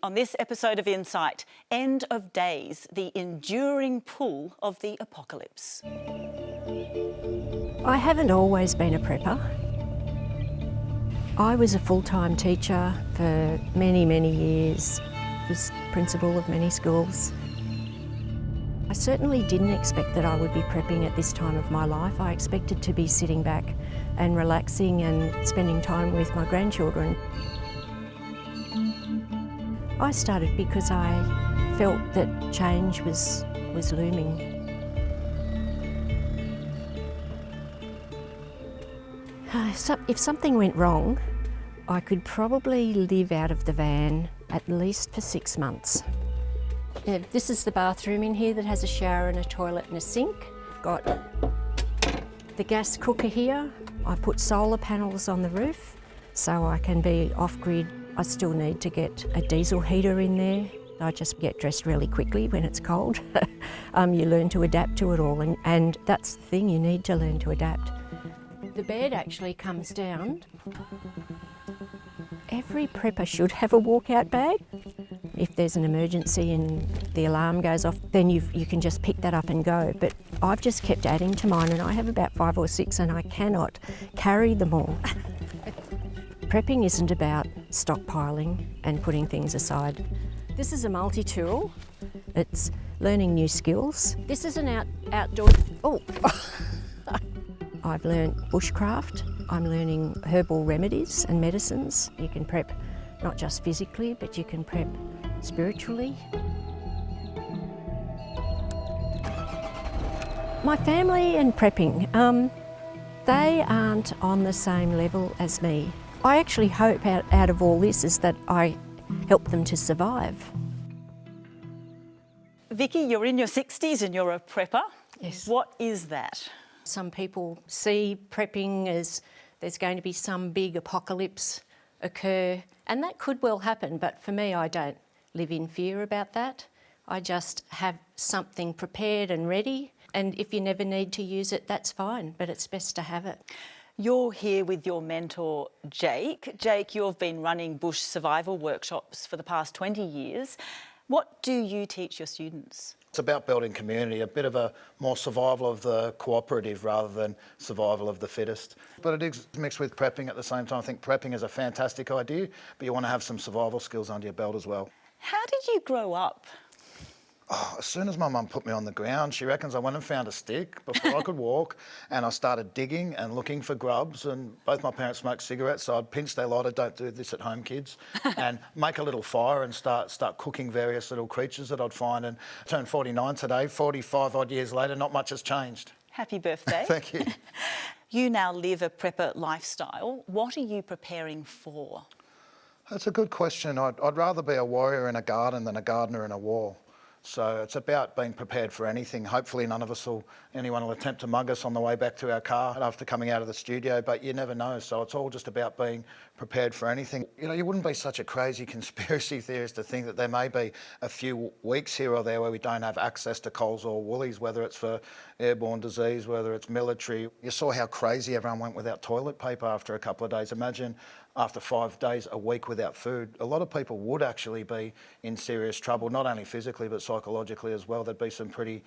on this episode of Insight, End of Days, the enduring pull of the apocalypse. I haven't always been a prepper. I was a full-time teacher for many, many years. Was principal of many schools. I certainly didn't expect that I would be prepping at this time of my life. I expected to be sitting back and relaxing and spending time with my grandchildren. I started because I felt that change was looming. If something went wrong, I could probably live out of the van at least for 6 months. This is the bathroom in here that has a shower and a toilet and a sink. I've got the gas cooker here. I've put solar panels on the roof so I can be off-grid. I still need to get a diesel heater in there. I just get dressed really quickly when it's cold. You learn to adapt to it all, and that's the thing, you need to learn to adapt. The bed actually comes down. Every prepper should have a walkout bag. If there's an emergency and the alarm goes off, then you can just pick that up and go. But I've just kept adding to mine, and I have about 5 or 6 and I cannot carry them all. Prepping isn't about stockpiling and putting things aside. This is a multi-tool. It's learning new skills. This is an outdoor... Oh! I've learned bushcraft. I'm learning herbal remedies and medicines. You can prep not just physically, but you can prep spiritually. My family and prepping, they aren't on the same level as me. I actually hope out of all this is that I help them to survive. Vicky, you're in your 60s and you're a prepper. Yes. What is that? Some people see prepping as there's going to be some big apocalypse occur, and that could well happen, but for me, I don't live in fear about that. I just have something prepared and ready, and if you never need to use it, that's fine, but it's best to have it. You're here with your mentor, Jake. Jake, you've been running bush survival workshops for the past 20 years. What do you teach your students? It's about building community, a bit of a more survival of the cooperative rather than survival of the fittest. But it is mixed with prepping at the same time. I think prepping is a fantastic idea, but you want to have some survival skills under your belt as well. How did you grow up? As soon as my mum put me on the ground, she reckons I went and found a stick before I could walk, and I started digging and looking for grubs, and both my parents smoked cigarettes, so I'd pinch their lighter, don't do this at home, kids, and make a little fire and start cooking various little creatures that I'd find, and I turned 49 today, 45 odd years later, not much has changed. Happy birthday. Thank you. You now live a prepper lifestyle. What are you preparing for? That's a good question. I'd rather be a warrior in a garden than a gardener in a war. So it's about being prepared for anything. Hopefully anyone will attempt to mug us on the way back to our car after coming out of the studio, but you never know. So it's all just about being prepared for anything. You know, you wouldn't be such a crazy conspiracy theorist to think that there may be a few weeks here or there where we don't have access to Coles or Woolies, whether it's for airborne disease, whether it's military. You saw how crazy everyone went without toilet paper after a couple of days. Imagine after 5 days, a week without food. A lot of people would actually be in serious trouble, not only physically but psychologically as well. There'd be some pretty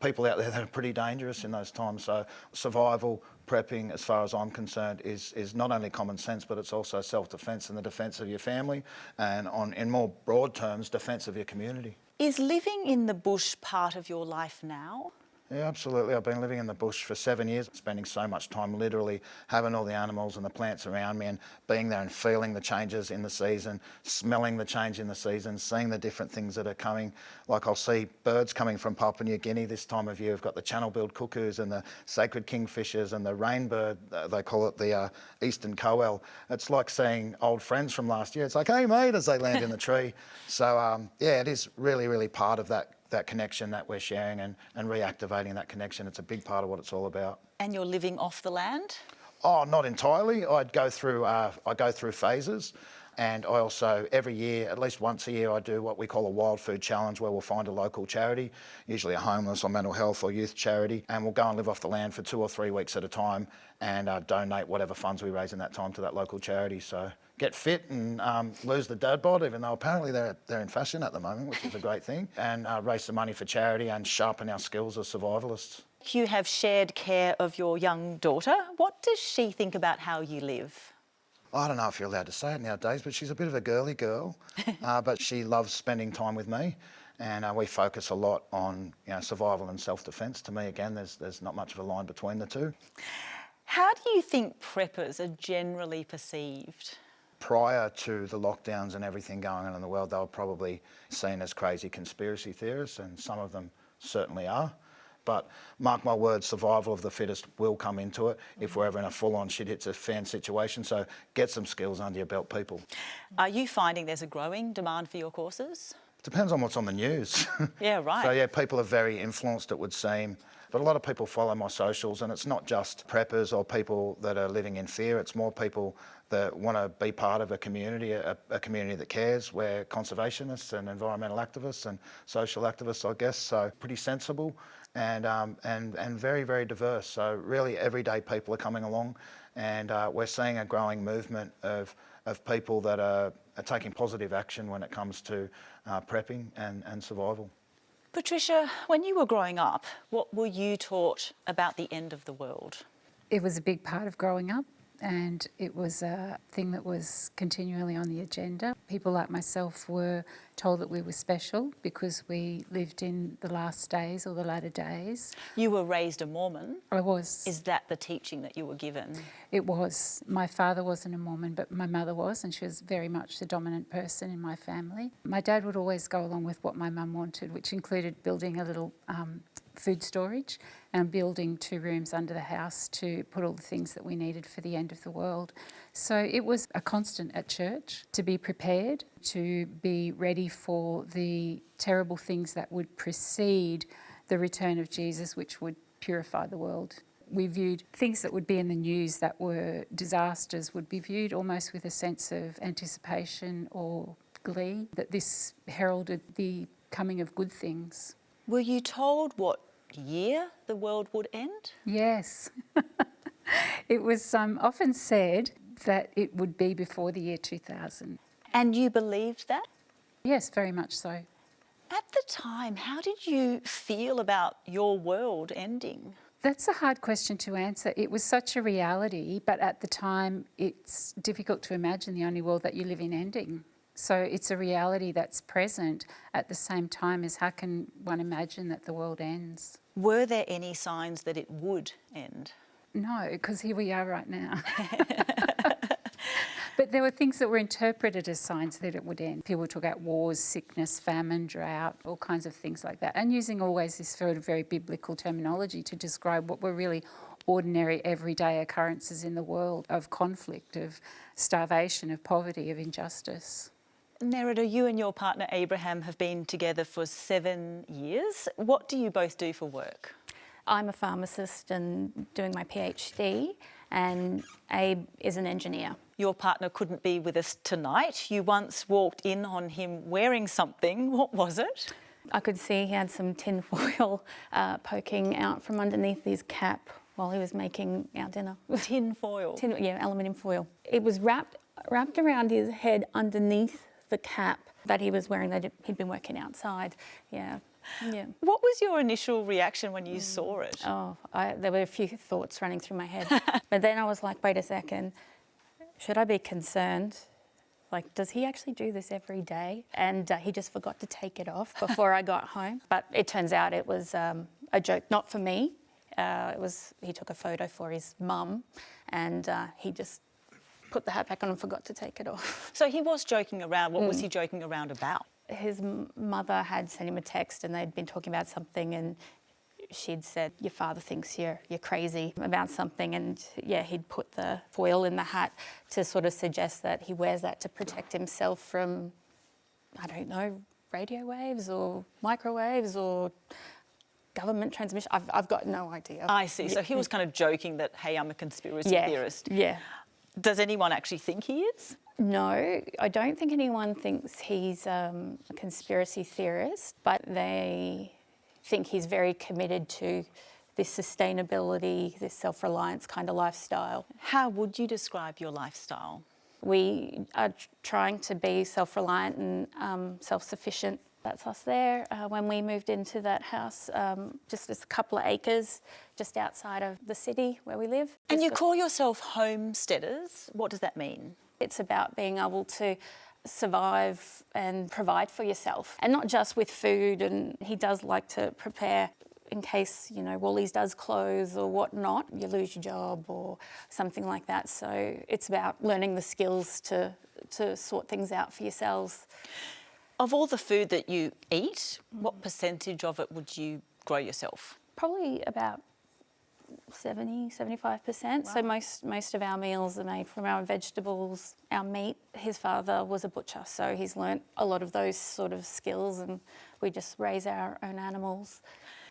people out there that are pretty dangerous in those times. So survival, prepping, as far as I'm concerned, is not only common sense, but it's also self-defence and the defence of your family, and in more broad terms, defence of your community. Is living in the bush part of your life now? Yeah, absolutely. I've been living in the bush for 7 years, spending so much time literally having all the animals and the plants around me and being there and feeling the changes in the season, smelling the change in the season, seeing the different things that are coming. Like I'll see birds coming from Papua New Guinea this time of year. We've got the channel-billed cuckoos and the sacred kingfishers and the rainbird, they call it the eastern coel. It's like seeing old friends from last year. It's like, hey mate, as they land in the tree. So yeah, it is really, really part of that connection that we're sharing and reactivating that connection. It's a big part of what it's all about. And you're living off the land? Oh, not entirely. I go through phases. And I also, every year, at least once a year, I do what we call a wild food challenge, where we'll find a local charity, usually a homeless or mental health or youth charity, and we'll go and live off the land for 2 or 3 weeks at a time and donate whatever funds we raise in that time to that local charity. So get fit and lose the dad bod, even though apparently they're in fashion at the moment, which is a great thing, and raise some money for charity and sharpen our skills as survivalists. You have shared care of your young daughter. What does she think about how you live? I don't know if you're allowed to say it nowadays, but she's a bit of a girly girl, but she loves spending time with me. And we focus a lot on survival and self-defence. To me, again, there's not much of a line between the two. How do you think preppers are generally perceived? Prior to the lockdowns and everything going on in the world, they were probably seen as crazy conspiracy theorists, and some of them certainly are. But mark my words, survival of the fittest will come into it if we're ever in a full-on shit hits a fan situation. So get some skills under your belt, people. Are you finding there's a growing demand for your courses? Depends on what's on the news. Yeah, right. So yeah, people are very influenced, it would seem. But a lot of people follow my socials, and it's not just preppers or people that are living in fear. It's more people that want to be part of a community that cares. We're conservationists and environmental activists and social activists, I guess. So pretty sensible and very, very diverse. So really everyday people are coming along, and we're seeing a growing movement of people that are taking positive action when it comes to prepping and survival. Patricia, when you were growing up, what were you taught about the end of the world? It was a big part of growing up, and it was a thing that was continually on the agenda. People like myself were told that we were special because we lived in the last days or the latter days. You were raised a Mormon. I was. Is that the teaching that you were given? It was. My father wasn't a Mormon, but my mother was, and she was very much the dominant person in my family. My dad would always go along with what my mum wanted, which included building a little food storage and building 2 rooms under the house to put all the things that we needed for the end of the world. So it was a constant at church to be prepared, to be ready for the terrible things that would precede the return of Jesus, which would purify the world. We viewed things that would be in the news that were disasters would be viewed almost with a sense of anticipation or glee, that this heralded the coming of good things. Were you told what year the world would end? Yes. It was often said that it would be before the year 2000. And you believed that? Yes, very much so. At the time, how did you feel about your world ending? That's a hard question to answer. It was such a reality, but at the time it's difficult to imagine the only world that you live in ending. So it's a reality that's present at the same time as how can one imagine that the world ends? Were there any signs that it would end? No, because here we are right now. But there were things that were interpreted as signs that it would end. People talk about wars, sickness, famine, drought, all kinds of things like that. And using always this sort of very biblical terminology to describe what were really ordinary, everyday occurrences in the world of conflict, of starvation, of poverty, of injustice. Nerida, you and your partner Abraham have been together for 7 years. What do you both do for work? I'm a pharmacist and doing my PhD, and Abe is an engineer. Your partner couldn't be with us tonight. You once walked in on him wearing something. What was it? I could see he had some tin foil poking out from underneath his cap while he was making our dinner. Tin foil? Aluminium foil. It was wrapped around his head underneath the cap that he was wearing. He'd been working outside. Yeah. What was your initial reaction when you saw it? There were a few thoughts running through my head. But then I was like, wait a second, should I be concerned? Like, does he actually do this every day? And he just forgot to take it off before I got home. But it turns out it was a joke, not for me. He took a photo for his mum, and he just put the hat back on and forgot to take it off. So he was joking around. What was he joking around about? His mother had sent him a text and they'd been talking about something, and she'd said, your father thinks you're crazy about something, and he'd put the foil in the hat to sort of suggest that he wears that to protect himself from, I don't know, radio waves or microwaves or government transmission. I've got no idea. I see. So he was kind of joking that, hey, I'm a conspiracy theorist. Yeah. Does anyone actually think he is? No, I don't think anyone thinks he's a conspiracy theorist, but they think he's very committed to this sustainability, this self-reliance kind of lifestyle. How would you describe your lifestyle? We are trying to be self-reliant and self-sufficient. That's us there. When we moved into that house, just a couple of acres just outside of the city where we live. And you call yourself homesteaders. What does that mean? It's about being able to survive and provide for yourself, and not just with food. And he does like to prepare in case, you know, Woolies does close or whatnot, you lose your job or something like that. So it's about learning the skills to sort things out for yourselves. Of all the food that you eat, what percentage of it would you grow yourself? Probably about 75%. So most of our meals are made from our vegetables, our meat. His father was a butcher, so he's learnt a lot of those sort of skills, and we just raise our own animals.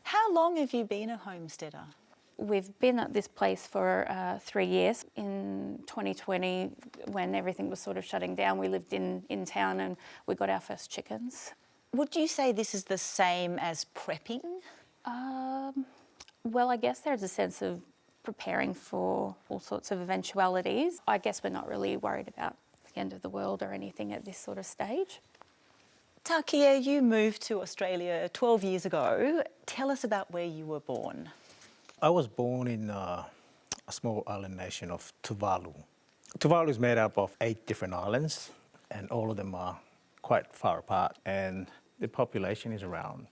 How long have you been a homesteader? We've been at this place for 3 years. In 2020, when everything was sort of shutting down, we lived in town and we got our first chickens. Would you say this is the same as prepping? Well, I guess there's a sense of preparing for all sorts of eventualities. I guess we're not really worried about the end of the world or anything at this sort of stage. Takia, you moved to Australia 12 years ago. Tell us about where you were born. I was born in a small island nation of Tuvalu. Tuvalu is made up of 8 different islands, and all of them are quite far apart, and the population is around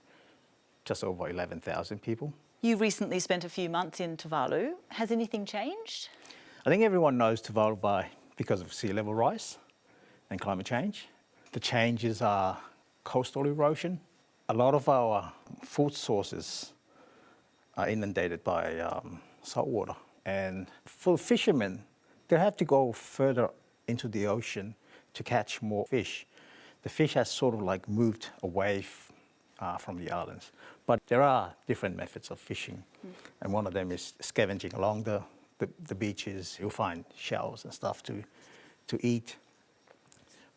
just over 11,000 people. You recently spent a few months in Tuvalu. Has anything changed? I think everyone knows Tuvalu because of sea level rise and climate change. The changes are coastal erosion. A lot of our food sources are inundated by salt water. And for fishermen, they have to go further into the ocean to catch more fish. The fish has sort of like moved away from the islands. But there are different methods of fishing. And one of them is scavenging along the beaches. You'll find shells and stuff to eat.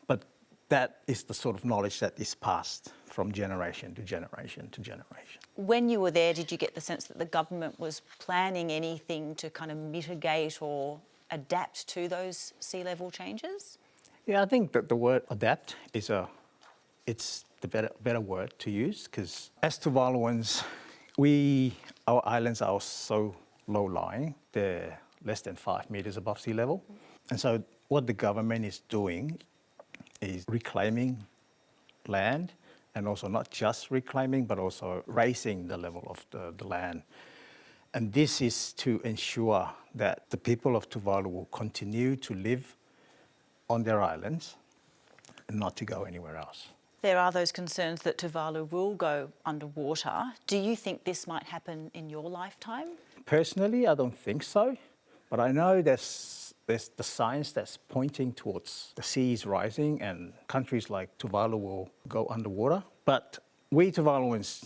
But that is the sort of knowledge that is passed from generation to generation to generation. When you were there, did you get the sense that the government was planning anything to kind of mitigate or adapt to those sea level changes? Yeah, I think that the word adapt is it's the better word to use, because as Tuvaluans, our islands are so low-lying. They're less than 5 meters above sea level. And so what the government is doing is reclaiming land, and also not just reclaiming, but also raising the level of the land. And this is to ensure that the people of Tuvalu will continue to live on their islands and not to go anywhere else. There are those concerns that Tuvalu will go underwater. Do you think this might happen in your lifetime? Personally, I don't think so, but I know there's the science that's pointing towards the seas rising and countries like Tuvalu will go underwater. But we Tuvaluans,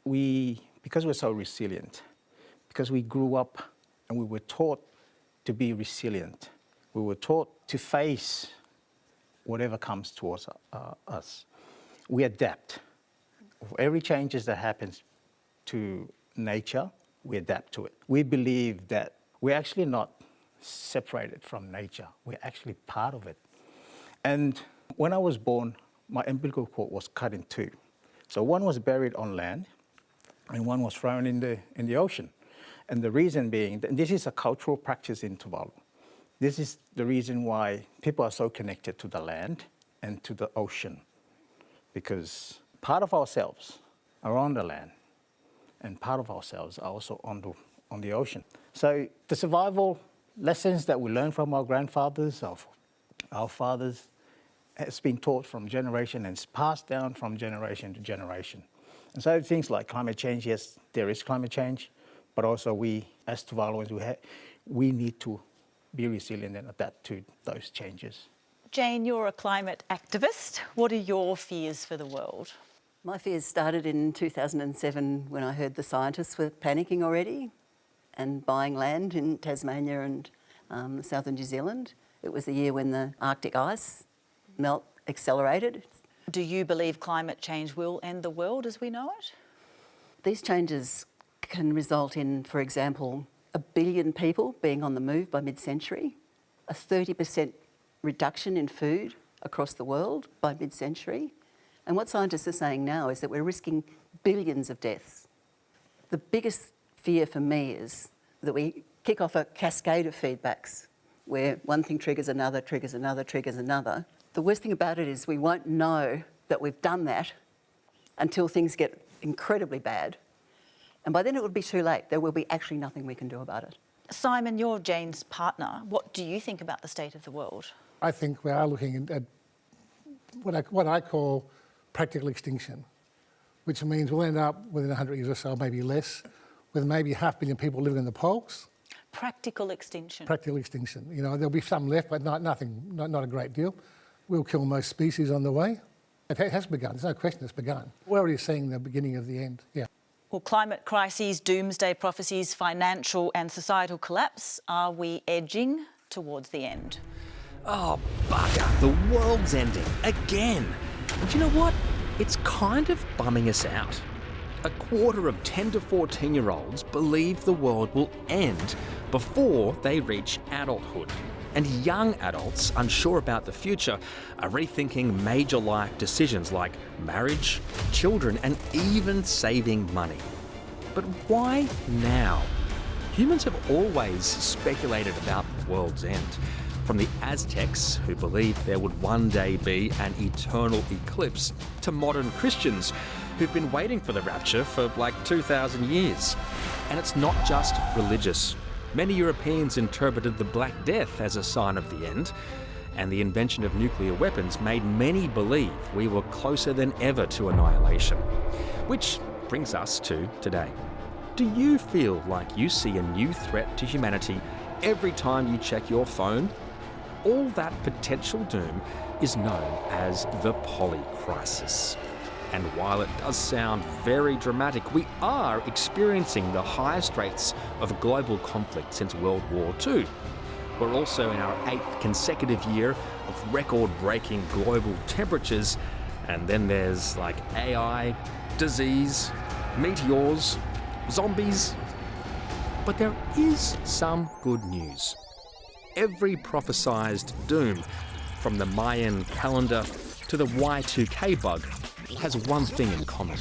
because we're so resilient, because we grew up and we were taught to be resilient, we were taught to face whatever comes towards us. We adapt. For every changes that happens to nature, we adapt to it. We believe that we're actually not separated from nature. We're actually part of it. And when I was born, my umbilical cord was cut in 2. So one was buried on land and one was thrown in the ocean. And the reason being, this is a cultural practice in Tuvalu. This is the reason why people are so connected to the land and to the ocean, because part of ourselves are on the land and part of ourselves are also on the ocean. So the survival lessons that we learn from our grandfathers, our fathers, has been taught from generation and is passed down from generation to generation. And so things like climate change, yes, there is climate change, but also we, as Tuvaluans, we need to be resilient and adapt to those changes. Jane, you're a climate activist. What are your fears for the world? My fears started in 2007 when I heard the scientists were panicking already and buying land in Tasmania and southern New Zealand. It was the year when the Arctic ice melt accelerated. Do you believe climate change will end the world as we know it? These changes can result in, for example, 1 billion people being on the move by mid-century, a 30% reduction in food across the world by mid-century. And what scientists are saying now is that we're risking billions of deaths. The biggest fear for me is that we kick off a cascade of feedbacks where one thing triggers another, triggers another, triggers another. The worst thing about it is we won't know that we've done that until things get incredibly bad. And by then it will be too late. There will be actually nothing we can do about it. Simon, you're Jane's partner. What do you think about the state of the world? I think we are looking at what I call practical extinction, which means we'll end up within 100 years or so, maybe less, with maybe 500 million people living in the poles. Practical extinction. Practical extinction. You know, there'll be some left, but not a great deal. We'll kill most species on the way. It has begun. There's no question it's begun. We're already seeing the beginning of the end. Yeah. Well, climate crises, doomsday prophecies, financial and societal collapse. Are we edging towards the end? Oh, bugger. The world's ending. Again. And you know what? It's kind of bumming us out. A quarter of 10 to 14-year-olds believe the world will end before they reach adulthood. And young adults, unsure about the future, are rethinking major life decisions like marriage, children, and even saving money. But why now? Humans have always speculated about the world's end. From the Aztecs, who believed there would one day be an eternal eclipse, to modern Christians, who've been waiting for the rapture for like 2,000 years. And it's not just religious. Many Europeans interpreted the Black Death as a sign of the end, and the invention of nuclear weapons made many believe we were closer than ever to annihilation. Which brings us to today. Do you feel like you see a new threat to humanity every time you check your phone? All that potential doom is known as the polycrisis. And while it does sound very dramatic, we are experiencing the highest rates of global conflict since World War II. We're also in our 8th consecutive year of record-breaking global temperatures, and then there's like AI, disease, meteors, zombies. But there is some good news. Every prophesized doom, from the Mayan calendar to the Y2K bug, has one thing in common.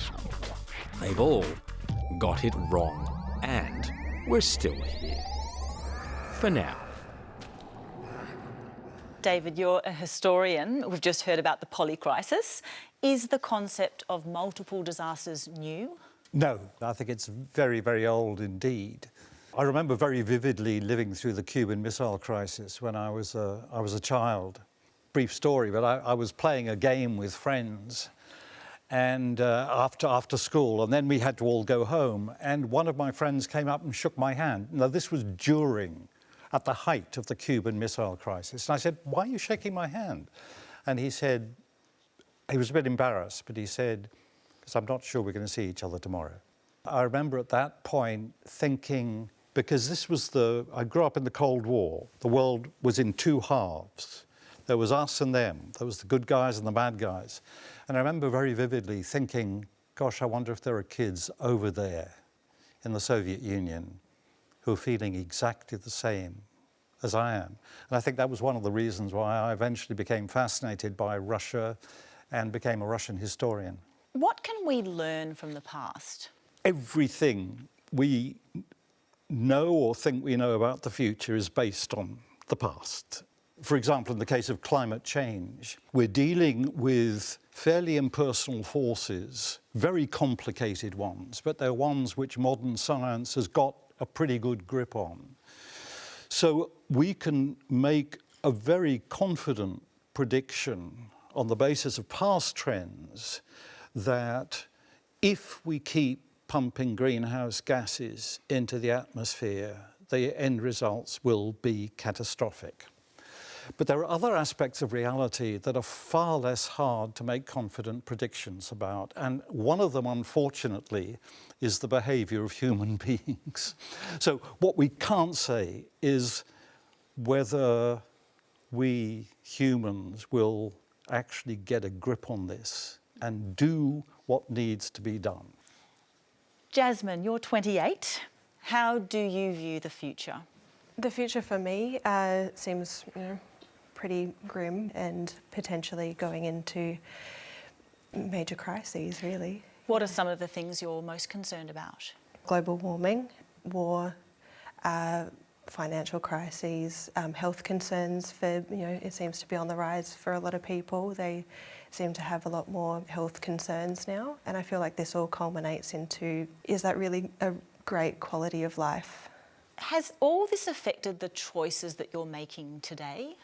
They've all got it wrong, and we're still here. For now. David, you're a historian. We've just heard about the polycrisis. Is the concept of multiple disasters new? No, I think it's very, very old indeed. I remember very vividly living through the Cuban Missile Crisis when I was a child. Brief story, but I was playing a game with friends and after school, and then we had to all go home, and one of my friends came up and shook my hand. Now, this was at the height of the Cuban Missile Crisis, and I said, "Why are you shaking my hand?" And he said, he was a bit embarrassed, but he said, "Because I'm not sure we're going to see each other tomorrow." I remember at that point thinking, because I grew up in the Cold War, the world was in two halves. There was us and them. There was the good guys and the bad guys. And I remember very vividly thinking, gosh, I wonder if there are kids over there in the Soviet Union who are feeling exactly the same as I am. And I think that was one of the reasons why I eventually became fascinated by Russia and became a Russian historian. What can we learn from the past? Everything we know or think we know about the future is based on the past. For example, in the case of climate change, we're dealing with fairly impersonal forces, very complicated ones, but they're ones which modern science has got a pretty good grip on. So we can make a very confident prediction on the basis of past trends that if we keep pumping greenhouse gases into the atmosphere, the end results will be catastrophic. But there are other aspects of reality that are far less hard to make confident predictions about. And one of them, unfortunately, is the behaviour of human beings. So what we can't say is whether we humans will actually get a grip on this and do what needs to be done. Jasmine, you're 28. How do you view the future? The future for me seems, pretty grim and potentially going into major crises, really. What are some of the things you're most concerned about? Global warming, war, financial crises, health concerns for, it seems to be on the rise for a lot of people. They seem to have a lot more health concerns now. And I feel like this all culminates into, is that really a great quality of life? Has all this affected the choices that you're making today?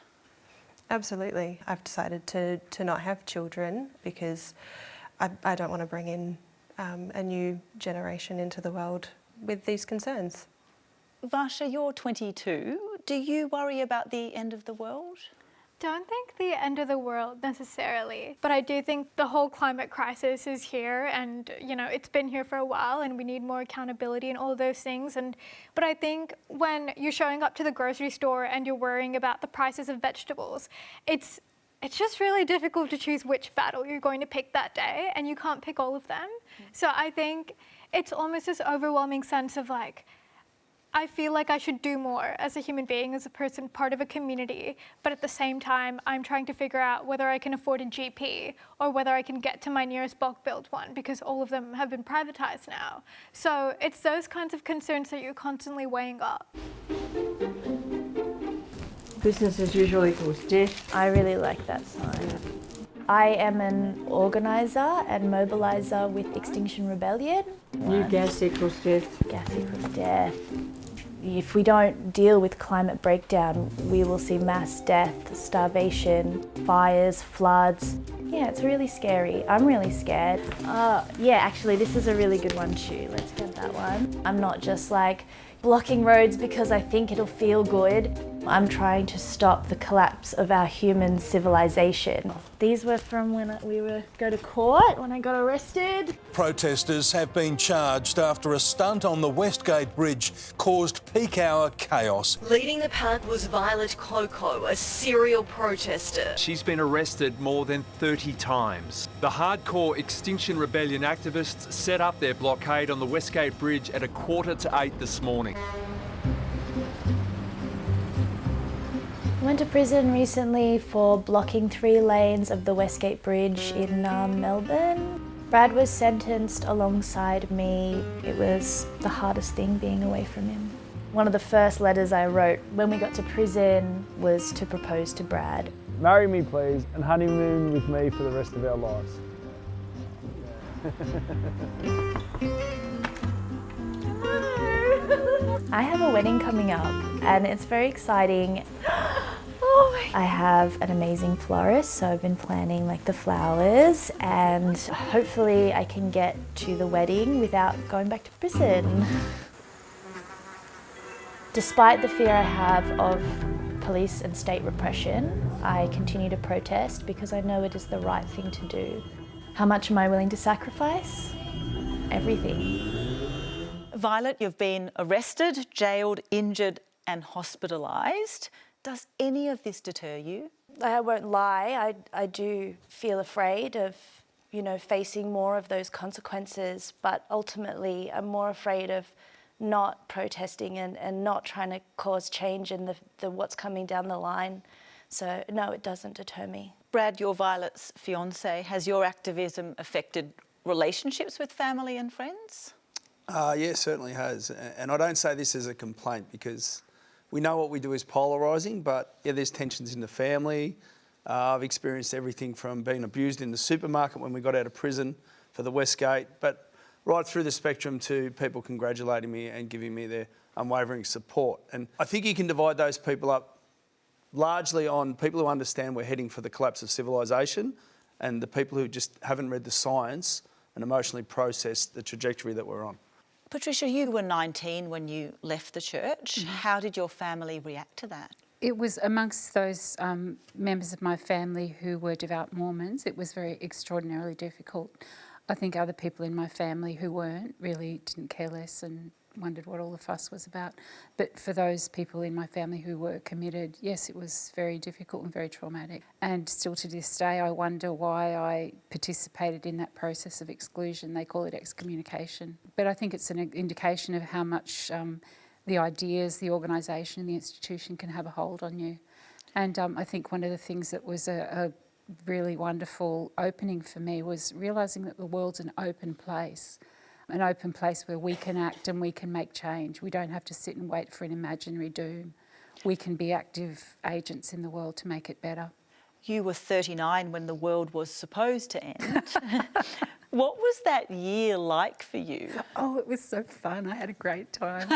Absolutely. I've decided to not have children because I don't want to bring in a new generation into the world with these concerns. Varsha, you're 22. Do you worry about the end of the world? Don't think the end of the world necessarily, but I do think the whole climate crisis is here, and it's been here for a while, and we need more accountability and all of those things. But I think when you're showing up to the grocery store and you're worrying about the prices of vegetables, it's just really difficult to choose which battle you're going to pick that day, and you can't pick all of them. So I think it's almost this overwhelming sense of like, I feel like I should do more as a human being, as a person, part of a community, but at the same time, I'm trying to figure out whether I can afford a GP or whether I can get to my nearest bulk build one, because all of them have been privatised now. So it's those kinds of concerns that you're constantly weighing up. Business as usual equals death. I really like that sign. I am an organiser and mobiliser with Extinction Rebellion. New gas equals death. Gas equals death. If we don't deal with climate breakdown, we will see mass death, starvation, fires, floods. Yeah, it's really scary. I'm really scared. Yeah, actually, this is a really good one too. Let's get that one. I'm not just like blocking roads because I think it'll feel good. I'm trying to stop the collapse of our human civilization. These were from when we were go to court, when I got arrested. Protesters have been charged after a stunt on the Westgate Bridge caused peak hour chaos. Leading the pack was Violet Coco, a serial protester. She's been arrested more than 30 times. The hardcore Extinction Rebellion activists set up their blockade on the Westgate Bridge at 7:45 this morning. I went to prison recently for blocking 3 lanes of the Westgate Bridge in Melbourne. Brad was sentenced alongside me. It was the hardest thing being away from him. One of the first letters I wrote when we got to prison was to propose to Brad. Marry me please and honeymoon with me for the rest of our lives. I have a wedding coming up and it's very exciting. I have an amazing florist, so I've been planning like the flowers, and hopefully I can get to the wedding without going back to prison. Despite the fear I have of police and state repression, I continue to protest because I know it is the right thing to do. How much am I willing to sacrifice? Everything. Violet, you've been arrested, jailed, injured and hospitalised. Does any of this deter you? I won't lie, I do feel afraid of, facing more of those consequences, but ultimately I'm more afraid of not protesting and not trying to cause change in the what's coming down the line. So no, it doesn't deter me. Brad, your Violet's fiancé, has your activism affected relationships with family and friends? Yeah, it certainly has. And I don't say this as a complaint because we know what we do is polarising, but yeah, there's tensions in the family. I've experienced everything from being abused in the supermarket when we got out of prison for the Westgate, but right through the spectrum to people congratulating me and giving me their unwavering support. And I think you can divide those people up largely on people who understand we're heading for the collapse of civilisation and the people who just haven't read the science and emotionally processed the trajectory that we're on. Patricia, you were 19 when you left the church. Mm-hmm. How did your family react to that? It was amongst those members of my family who were devout Mormons. It was very extraordinarily difficult. I think other people in my family who weren't really didn't care less and wondered what all the fuss was about. But for those people in my family who were committed, yes, it was very difficult and very traumatic. And still to this day, I wonder why I participated in that process of exclusion. They call it excommunication. But I think it's an indication of how much the ideas, the organisation, the institution can have a hold on you. And I think one of the things that was a really wonderful opening for me was realising that the world's an open place where we can act and we can make change. We don't have to sit and wait for an imaginary doom. We can be active agents in the world to make it better. You were 39 when the world was supposed to end. What was that year like for you? Oh, it was so fun. I had a great time.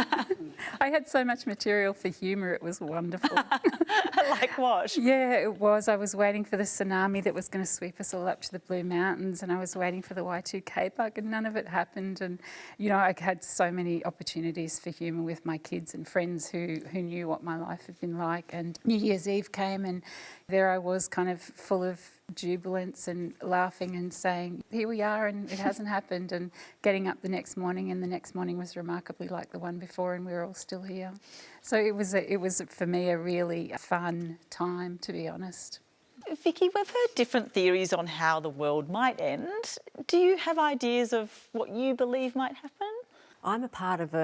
I had so much material for humour. It was wonderful. Like what? Yeah, it was. I was waiting for the tsunami that was going to sweep us all up to the Blue Mountains, and I was waiting for the Y2K bug, and none of it happened. And, you know, I had so many opportunities for humour with my kids and friends who knew what my life had been like. And New Year's Eve came, and there I was, kind of full of jubilance and laughing and saying, here we are, and it hasn't happened, and getting up the next morning, and the next morning was remarkably like the one before, and we're all still here. So it was for me a really fun time, to be honest. Vicky, we've heard different theories on how the world might end. Do you have ideas of what you believe might happen? I'm a part of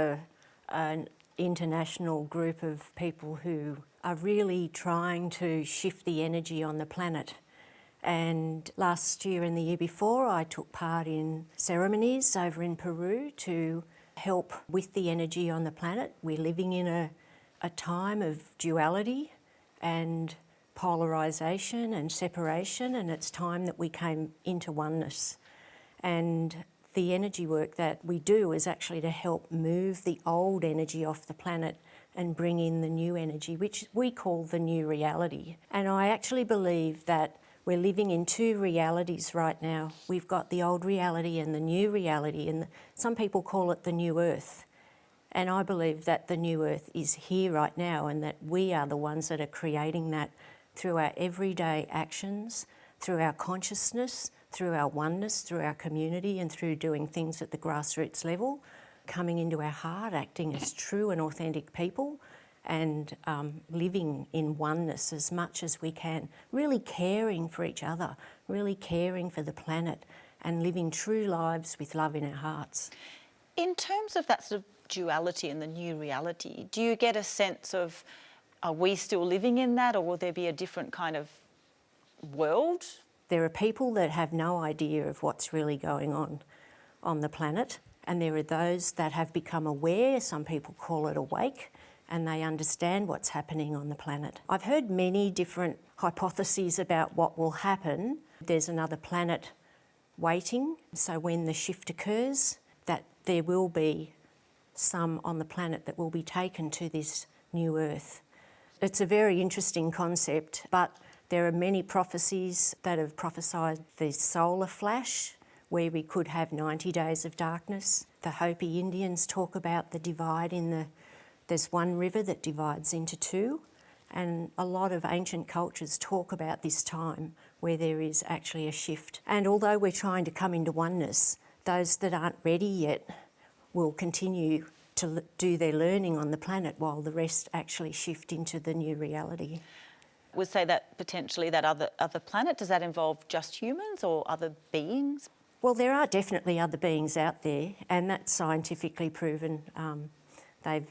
an international group of people who are really trying to shift the energy on the planet. And last year and the year before, I took part in ceremonies over in Peru to help with the energy on the planet. We're living in a time of duality and polarisation and separation, and it's time that we came into oneness. And the energy work that we do is actually to help move the old energy off the planet and bring in the new energy, which we call the new reality. And I actually believe that we're living in two realities right now. We've got the old reality and the new reality, and some people call it the new earth. And I believe that the new earth is here right now, and that we are the ones that are creating that through our everyday actions, through our consciousness, through our oneness, through our community, and through doing things at the grassroots level, coming into our heart, acting as true and authentic people, and living in oneness as much as we can, really caring for each other, really caring for the planet, and living true lives with love in our hearts. In terms of that sort of duality and the new reality, do you get a sense of, are we still living in that, or will there be a different kind of world? There are people that have no idea of what's really going on the planet, and there are those that have become aware, some people call it awake, and they understand what's happening on the planet. I've heard many different hypotheses about what will happen. There's another planet waiting, so when the shift occurs, that there will be some on the planet that will be taken to this new earth. It's a very interesting concept, but there are many prophecies that have prophesied the solar flash, where we could have 90 days of darkness. The Hopi Indians talk about the divide there's one river that divides into two, and a lot of ancient cultures talk about this time where there is actually a shift. And although we're trying to come into oneness, those that aren't ready yet will continue to do their learning on the planet while the rest actually shift into the new reality. Would say that potentially that other planet, does that involve just humans or other beings? Well, there are definitely other beings out there, and that's scientifically proven. They've,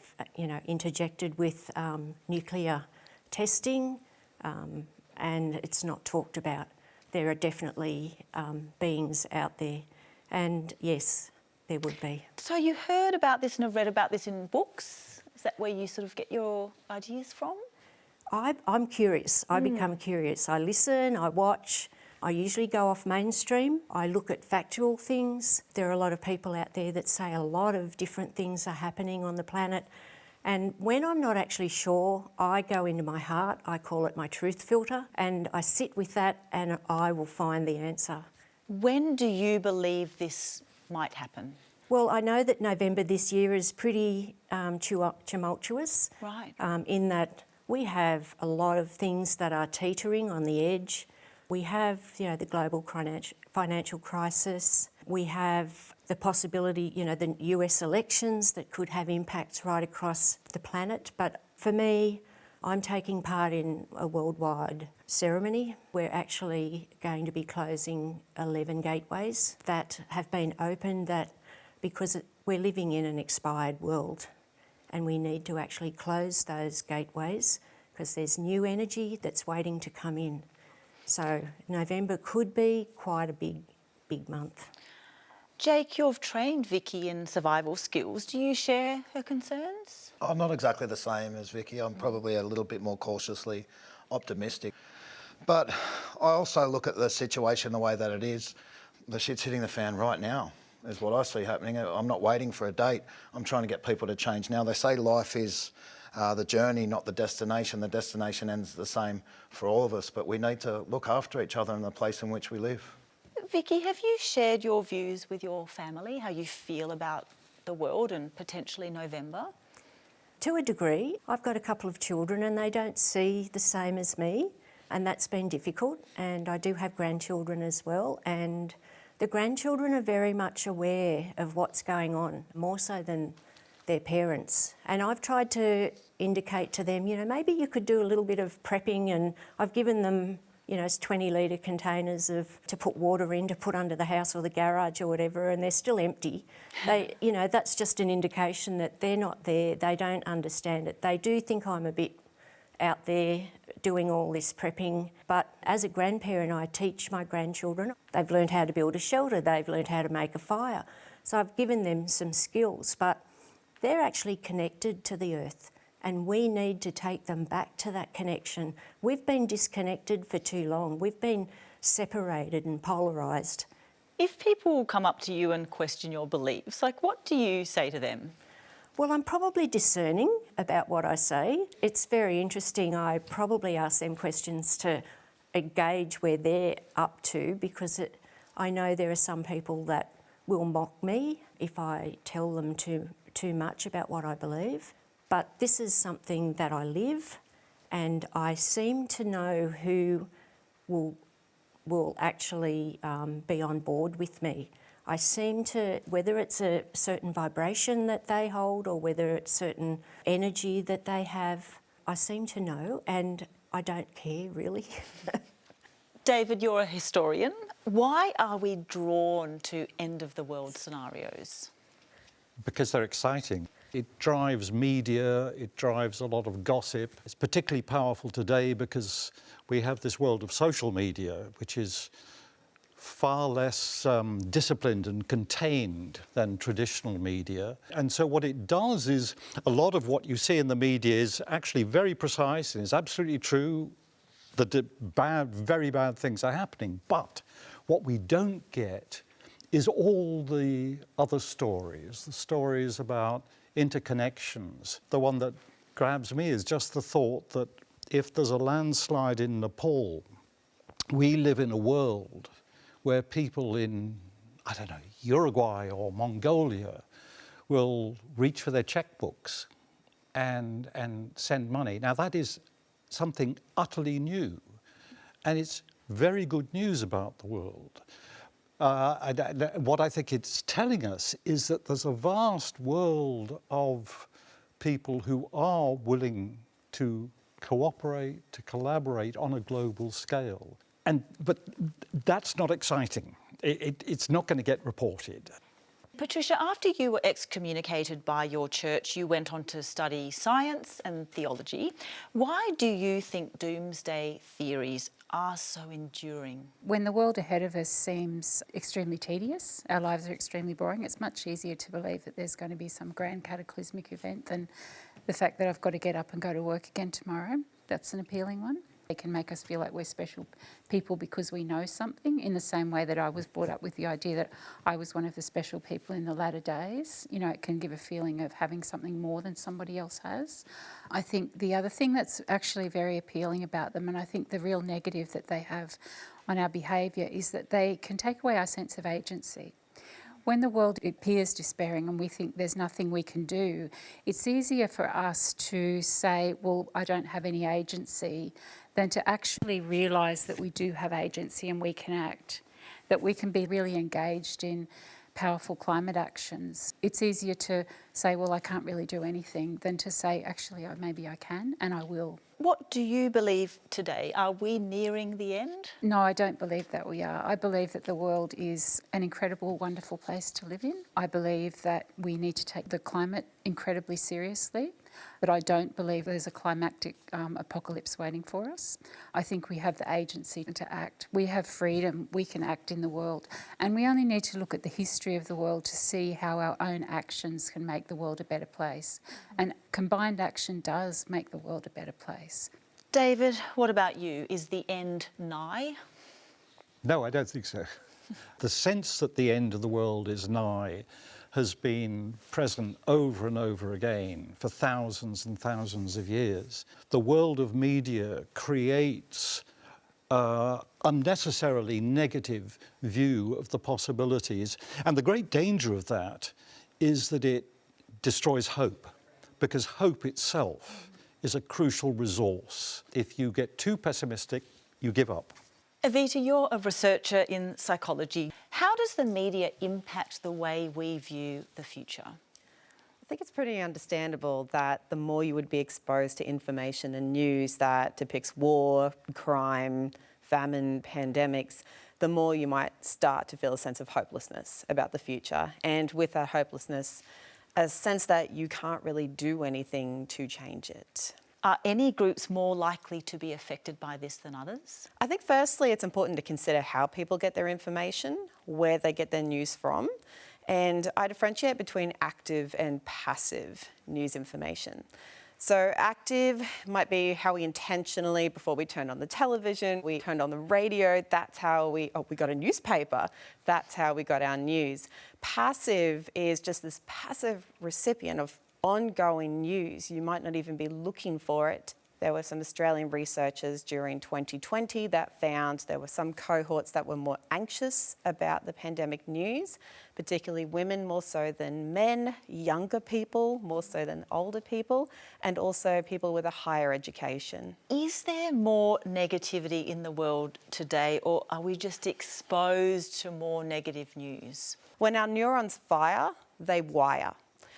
interjected with nuclear testing, and it's not talked about. There are definitely beings out there, and yes, there would be. So you heard about this and have read about this in books? Is that where you sort of get your ideas from? I'm curious. I become curious. I listen, I watch. I usually go off mainstream. I look at factual things. There are a lot of people out there that say a lot of different things are happening on the planet. And when I'm not actually sure, I go into my heart, I call it my truth filter, and I sit with that and I will find the answer. When do you believe this might happen? Well, I know that November this year is pretty tumultuous. Right. In that we have a lot of things that are teetering on the edge. We have, the global financial crisis. We have the possibility, the US elections that could have impacts right across the planet. But for me, I'm taking part in a worldwide ceremony. We're actually going to be closing 11 gateways that have been opened because we're living in an expired world, and we need to actually close those gateways because there's new energy that's waiting to come in. So November could be quite a big month. Jake, you've trained Vicky in survival skills. Do you share her concerns? I'm not exactly the same as Vicky. I'm probably a little bit more cautiously optimistic. But I also look at the situation the way that it is. The shit's hitting the fan right now, is what I see happening. I'm not waiting for a date. I'm trying to get people to change now. They say life is the journey, not the destination. The destination ends the same for all of us, but we need to look after each other in the place in which we live. Vicky, have you shared your views with your family, how you feel about the world and potentially November? To a degree. I've got a couple of children and they don't see the same as me, and that's been difficult. And I do have grandchildren as well, and the grandchildren are very much aware of what's going on, more so than their parents. And I've tried to indicate to them, maybe you could do a little bit of prepping, and I've given them 20-litre containers to put water in, to put under the house or the garage or whatever, and they're still empty. That's just an indication that they're not there, they don't understand it. They do think I'm a bit out there doing all this prepping, but as a grandparent I teach my grandchildren. They've learned how to build a shelter, they've learned how to make a fire. So I've given them some skills, but they're actually connected to the earth. And we need to take them back to that connection. We've been disconnected for too long. We've been separated and polarised. If people come up to you and question your beliefs, what do you say to them? Well, I'm probably discerning about what I say. It's very interesting. I probably ask them questions to gauge where they're up to, because I know there are some people that will mock me if I tell them too much about what I believe. But this is something that I live, and I seem to know who will actually be on board with me. I seem to, whether it's a certain vibration that they hold or whether it's certain energy that they have, I seem to know, and I don't care really. David, you're a historian. Why are we drawn to end of the world scenarios? Because they're exciting. It drives media, it drives a lot of gossip. It's particularly powerful today because we have this world of social media, which is far less disciplined and contained than traditional media. And so what it does is, a lot of what you see in the media is actually very precise and is absolutely true, that very bad things are happening. But what we don't get is all the other stories, the stories about interconnections. The one that grabs me is just the thought that if there's a landslide in Nepal, we live in a world where people in, Uruguay or Mongolia will reach for their checkbooks and send money. Now that is something utterly new, and it's very good news about the world. What I think it's telling us is that there's a vast world of people who are willing to cooperate, to collaborate on a global scale. But that's not exciting. It's not going to get reported. Patricia, after you were excommunicated by your church, you went on to study science and theology. Why do you think doomsday theories are so enduring? When the world ahead of us seems extremely tedious, our lives are extremely boring, it's much easier to believe that there's going to be some grand cataclysmic event than the fact that I've got to get up and go to work again tomorrow. That's an appealing one. It can make us feel like we're special people because we know something, in the same way that I was brought up with the idea that I was one of the special people in the latter days. It can give a feeling of having something more than somebody else has. I think the other thing that's actually very appealing about them, and I think the real negative that they have on our behaviour, is that they can take away our sense of agency. When the world appears despairing and we think there's nothing we can do, it's easier for us to say, well, I don't have any agency, than to actually realise that we do have agency and we can act, that we can be really engaged in powerful climate actions. It's easier to say, well, I can't really do anything, than to say, actually, maybe I can and I will. What do you believe today? Are we nearing the end? No, I don't believe that we are. I believe that the world is an incredible, wonderful place to live in. I believe that we need to take the climate incredibly seriously. But I don't believe there's a climactic apocalypse waiting for us. I think we have the agency to act. We have freedom. We can act in the world. And we only need to look at the history of the world to see how our own actions can make the world a better place. And combined action does make the world a better place. David, what about you? Is the end nigh? No, I don't think so. The sense that the end of the world is nigh has been present over and over again for thousands and thousands of years. The world of media creates an unnecessarily negative view of the possibilities. And the great danger of that is that it destroys hope, because hope itself is a crucial resource. If you get too pessimistic, you give up. Evita, you're a researcher in psychology. How does the media impact the way we view the future? I think it's pretty understandable that the more you would be exposed to information and news that depicts war, crime, famine, pandemics, the more you might start to feel a sense of hopelessness about the future. And with that hopelessness, a sense that you can't really do anything to change it. Are any groups more likely to be affected by this than others? I think firstly it's important to consider how people get their information, where they get their news from, and I differentiate between active and passive news information. So active might be how we intentionally, before we turned on the television, we turned on the radio, that's how we got a newspaper, that's how we got our news. Passive is just this passive recipient of ongoing news. You might not even be looking for it. There were some Australian researchers during 2020 that found there were some cohorts that were more anxious about the pandemic news, particularly women more so than men, younger people more so than older people, and also people with a higher education. Is there more negativity in the world today, or are we just exposed to more negative news? When our neurons fire, they wire.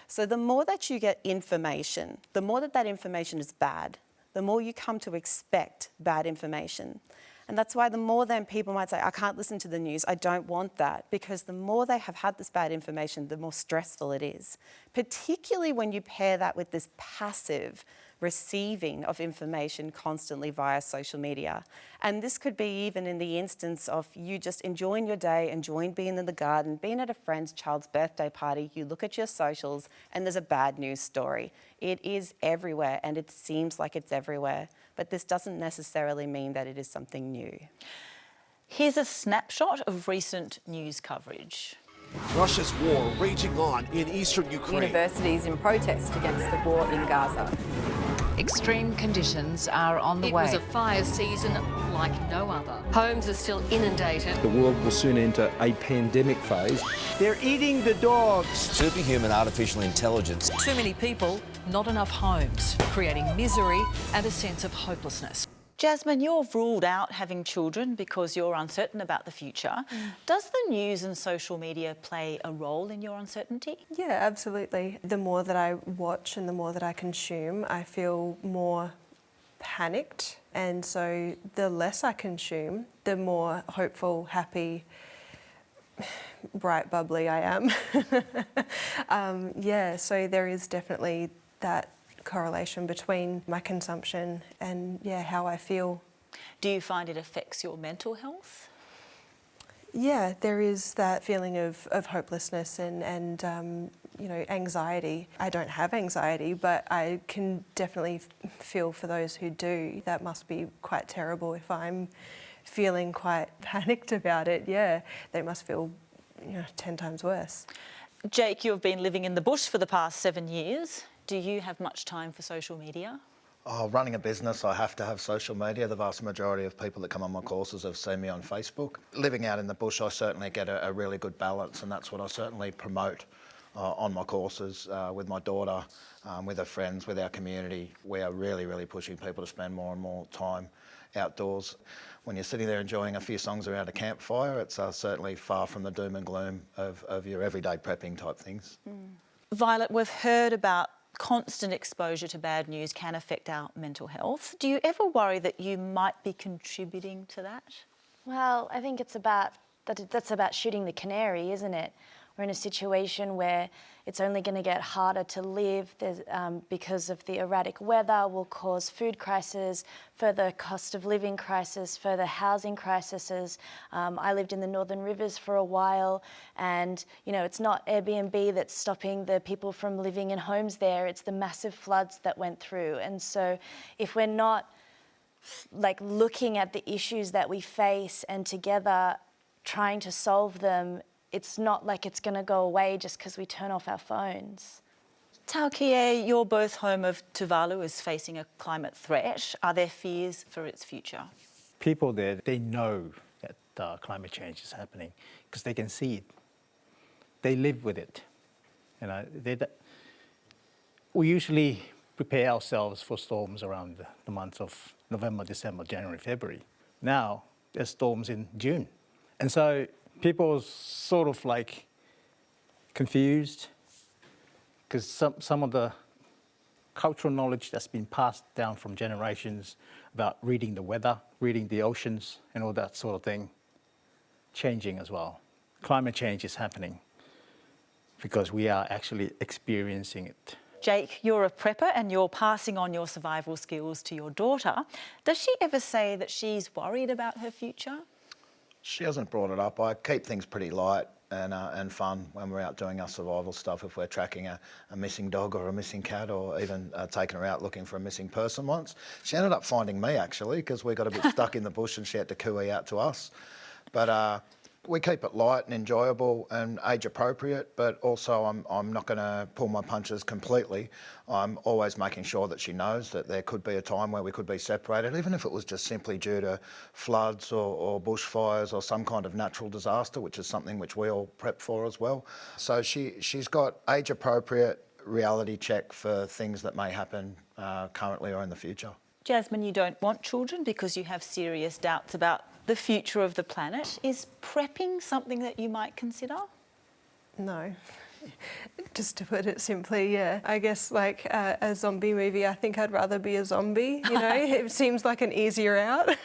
So the more that you get information, the more that information is bad, the more you come to expect bad information. And that's why the more then people might say, I can't listen to the news, I don't want that, because the more they have had this bad information, the more stressful it is. Particularly when you pair that with this passive receiving of information constantly via social media. And this could be even in the instance of you just enjoying your day, enjoying being in the garden, being at a friend's child's birthday party, you look at your socials and there's a bad news story. It is everywhere and it seems like it's everywhere, but this doesn't necessarily mean that it is something new. Here's a snapshot of recent news coverage. Russia's war raging on in eastern Ukraine. Universities in protest against the war in Gaza. Extreme conditions are on the way. It was a fire season like no other. Homes are still inundated. The world will soon enter a pandemic phase. They're eating the dogs. Superhuman artificial intelligence. Too many people, not enough homes, creating misery and a sense of hopelessness. Jasmine, you're ruled out having children because you're uncertain about the future. Does the news and social media play a role in your uncertainty? Yeah, absolutely. The more that I watch and the more that I consume, I feel more panicked. And so the less I consume, the more hopeful, happy, bright, bubbly I am. Yeah, so there is definitely that correlation between my consumption and how I feel. Do you find it affects your mental health? Yeah, there is that feeling of hopelessness and anxiety. I don't have anxiety, but I can definitely feel for those who do. That must be quite terrible. If I'm feeling quite panicked about it, they must feel 10 times worse. Jake, you've been living in the bush for the past 7 years. Do you have much time for social media? Running a business, I have to have social media. The vast majority of people that come on my courses have seen me on Facebook. Living out in the bush, I certainly get a really good balance, and that's what I certainly promote on my courses with my daughter, with her friends, with our community. We are really, really pushing people to spend more and more time outdoors. When you're sitting there enjoying a few songs around a campfire, it's certainly far from the doom and gloom of your everyday prepping type things. Violet, we've heard about constant exposure to bad news can affect our mental health. Do you ever worry that you might be contributing to that? Well, I think that's about shooting the canary, isn't it? we're in a situation where it's only going to get harder to live because of the erratic weather, will cause food crisis, further cost of living crisis, further housing crises. I lived in the Northern Rivers for a while, and it's not Airbnb that's stopping the people from living in homes there, it's the massive floods that went through. And so if we're not looking at the issues that we face and together trying to solve them, it's not like it's going to go away just because we turn off our phones. Taukie, your birth home of Tuvalu is facing a climate threat. Are there fears for its future? People there, they know that climate change is happening because they can see it. They live with it. We usually prepare ourselves for storms around the months of November, December, January, February. Now, there's storms in June. And so people are sort of confused because some of the cultural knowledge that's been passed down from generations about reading the weather, reading the oceans and all that sort of thing, changing as well. Climate change is happening because we are actually experiencing it. Jake, you're a prepper and you're passing on your survival skills to your daughter. Does she ever say that she's worried about her future? She hasn't brought it up. I keep things pretty light and fun when we're out doing our survival stuff. If we're tracking a missing dog or a missing cat, or even taking her out looking for a missing person once. She ended up finding me, actually, because we got a bit stuck in the bush and she had to cooey out to us. But we keep it light and enjoyable and age appropriate, but also I'm not going to pull my punches completely. I'm always making sure that she knows that there could be a time where we could be separated, even if it was just simply due to floods or bushfires or some kind of natural disaster, which is something which we all prep for as well. So she's got age appropriate reality check for things that may happen currently or in the future. Jasmine, you don't want children because you have serious doubts about the future of the planet. Is prepping something that you might consider? No. Just to put it simply, yeah. I guess a zombie movie, I think I'd rather be a zombie, It seems like an easier out.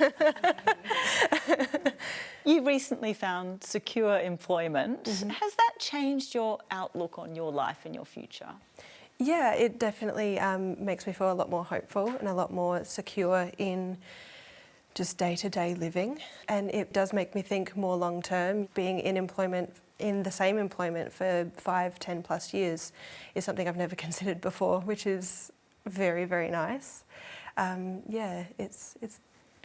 You recently found secure employment. Mm-hmm. Has that changed your outlook on your life and your future? Yeah, it definitely makes me feel a lot more hopeful and a lot more secure in just day-to-day living. And it does make me think more long-term. Being in the same employment for 5, 10 plus years is something I've never considered before, which is very, very nice. Yeah, it's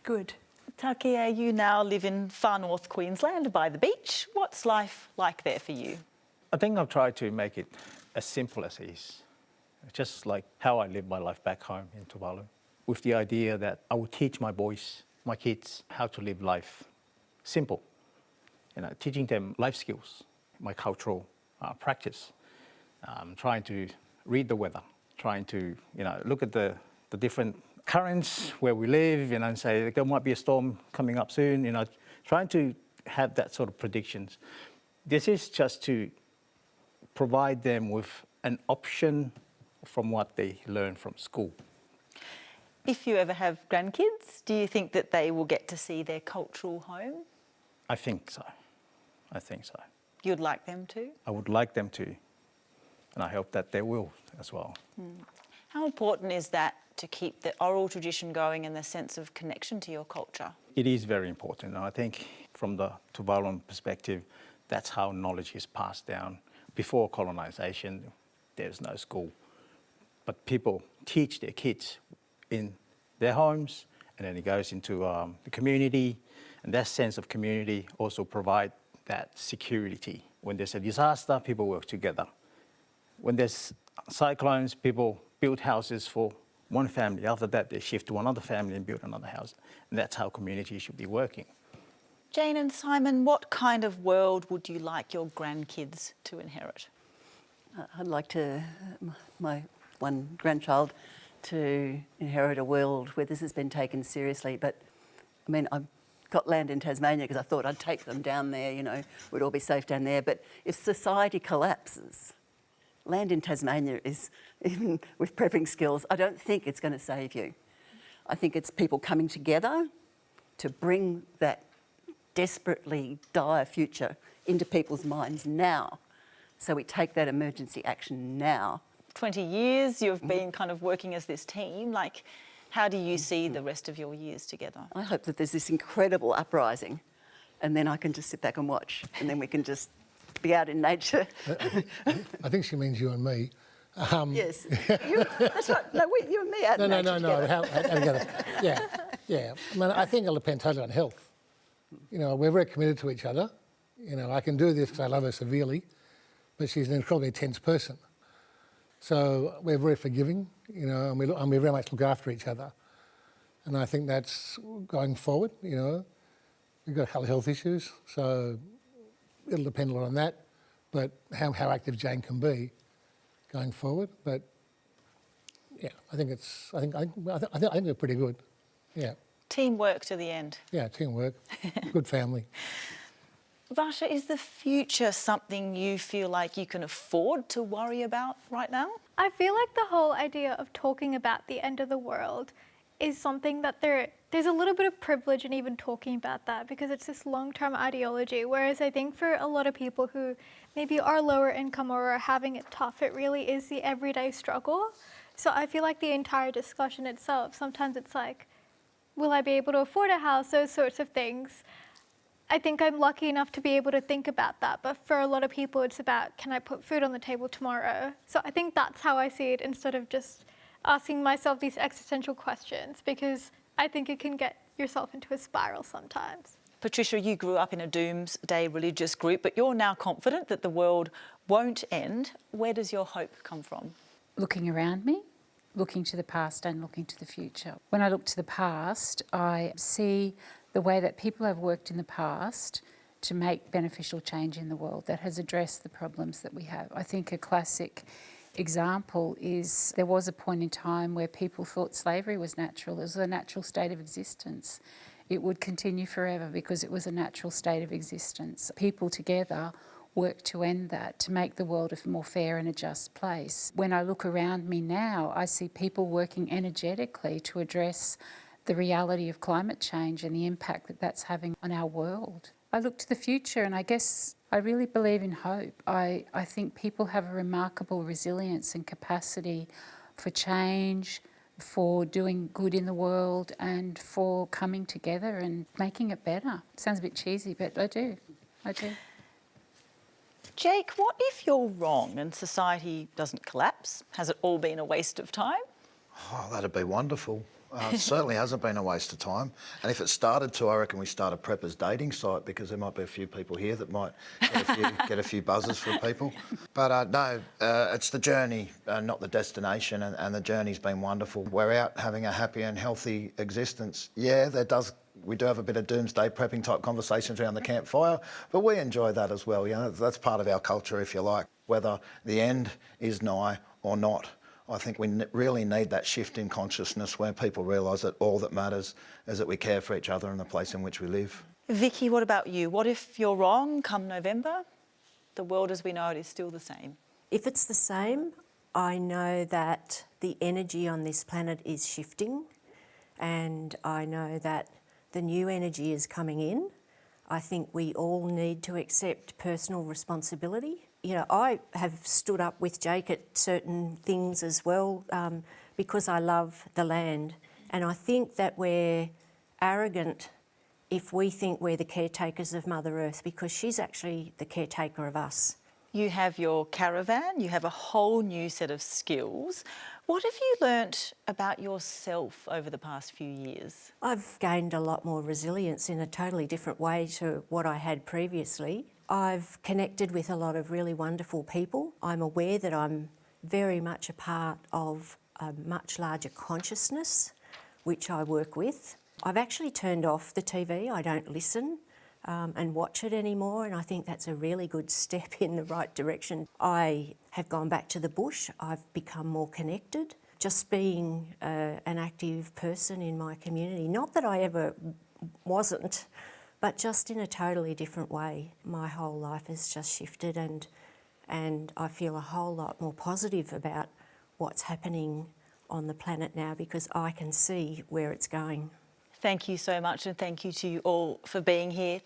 good. Takia, you now live in far north Queensland by the beach. What's life like there for you? I think I've tried to make it as simple as it is. Just like how I live my life back home in Tuvalu, with the idea that I would teach my kids, how to live life simple. Teaching them life skills, my cultural practice, trying to read the weather, trying to look at the different currents where we live, and say there might be a storm coming up soon. Trying to have that sort of predictions. This is just to provide them with an option from what they learn from school. If you ever have grandkids, do you think that they will get to see their cultural home? I think so. You'd like them to? I would like them to, and I hope that they will as well. How important is that to keep the oral tradition going and the sense of connection to your culture? It is very important, and I think from the Tuvaluan perspective, that's how knowledge is passed down. Before colonisation, there's no school. But people teach their kids in their homes, and then it goes into the community, and that sense of community also provide that security. When there's a disaster, people work together. When there's cyclones, people build houses for one family. After that, they shift to another family and build another house. And that's how community should be working. Jane and Simon, what kind of world would you like your grandkids to inherit? I'd like my one grandchild to inherit a world where this has been taken seriously. But I mean, I've got land in Tasmania because I thought I'd take them down there, we'd all be safe down there. But if society collapses, land in Tasmania is, even with prepping skills, I don't think it's going to save you. I think it's people coming together to bring that desperately dire future into people's minds now, So we take that emergency action now. 20 years you've been kind of working as this team. Like, how do you see the rest of your years together? I hope that there's this incredible uprising and then I can just sit back and watch and then we can just be out in nature. I think she means you and me. Yes. That's right. No, you and me out in nature together. How together. Yeah. I mean, I think it'll depend totally on health. You know, we're very committed to each other. You know, I can do this because I love her severely, but she's an incredibly tense person. So we're very forgiving, you know, and we very much look after each other. And I think that's going forward, you know. We've got a couple of health issues, so it'll depend a lot on that, but how active Jane can be going forward. But yeah, I think we're pretty good. Yeah. Teamwork to the end. Yeah, teamwork. Good family. Varsha, is the future something you feel like you can afford to worry about right now? I feel like the whole idea of talking about the end of the world is something that there's a little bit of privilege in even talking about that, because it's this long-term ideology, whereas I think for a lot of people who maybe are lower income or are having it tough, it really is the everyday struggle. So I feel like the entire discussion itself, sometimes it's like, will I be able to afford a house, those sorts of things. I think I'm lucky enough to be able to think about that, but for a lot of people it's about, can I put food on the table tomorrow? So I think that's how I see it, instead of just asking myself these existential questions, because I think it can get yourself into a spiral sometimes. Patricia, you grew up in a doomsday religious group, but you're now confident that the world won't end. Where does your hope come from? Looking around me, looking to the past and looking to the future. When I look to the past, I see the way that people have worked in the past to make beneficial change in the world that has addressed the problems that we have. I think a classic example is there was a point in time where people thought slavery was natural. It was a natural state of existence. It would continue forever because it was a natural state of existence. People together worked to end that, to make the world a more fair and a just place. When I look around me now, I see people working energetically to address the reality of climate change and the impact that that's having on our world. I look to the future and I guess I really believe in hope. I think people have a remarkable resilience and capacity for change, for doing good in the world and for coming together and making it better. It sounds a bit cheesy, but I do. Jake, what if you're wrong and society doesn't collapse? Has it all been a waste of time? Oh, that'd be wonderful. It certainly hasn't been a waste of time. And if it started to, I reckon we start a preppers dating site, because there might be a few people here that might get a few buzzers for people. But no, it's the journey, not the destination, and the journey's been wonderful. We're out having a happy and healthy existence. Yeah, we do have a bit of doomsday prepping type conversations around the campfire, but we enjoy that as well. You know, that's part of our culture, if you like, whether the end is nigh or not. I think we really need that shift in consciousness where people realise that all that matters is that we care for each other and the place in which we live. Vicky, what about you? What if you're wrong come November? The world as we know it is still the same. If it's the same, I know that the energy on this planet is shifting, and I know that the new energy is coming in. I think we all need to accept personal responsibility. You know, I have stood up with Jake at certain things as well, because I love the land. And I think that we're arrogant if we think we're the caretakers of Mother Earth, because she's actually the caretaker of us. You have your caravan, you have a whole new set of skills. What have you learnt about yourself over the past few years? I've gained a lot more resilience in a totally different way to what I had previously. I've connected with a lot of really wonderful people. I'm aware that I'm very much a part of a much larger consciousness, which I work with. I've actually turned off the TV. I don't listen and watch it anymore, and I think that's a really good step in the right direction. I have gone back to the bush. I've become more connected. Just being an active person in my community, not that I ever wasn't, but just in a totally different way. My whole life has just shifted, and I feel a whole lot more positive about what's happening on the planet now, because I can see where it's going. Thank you so much, and thank you to you all for being here.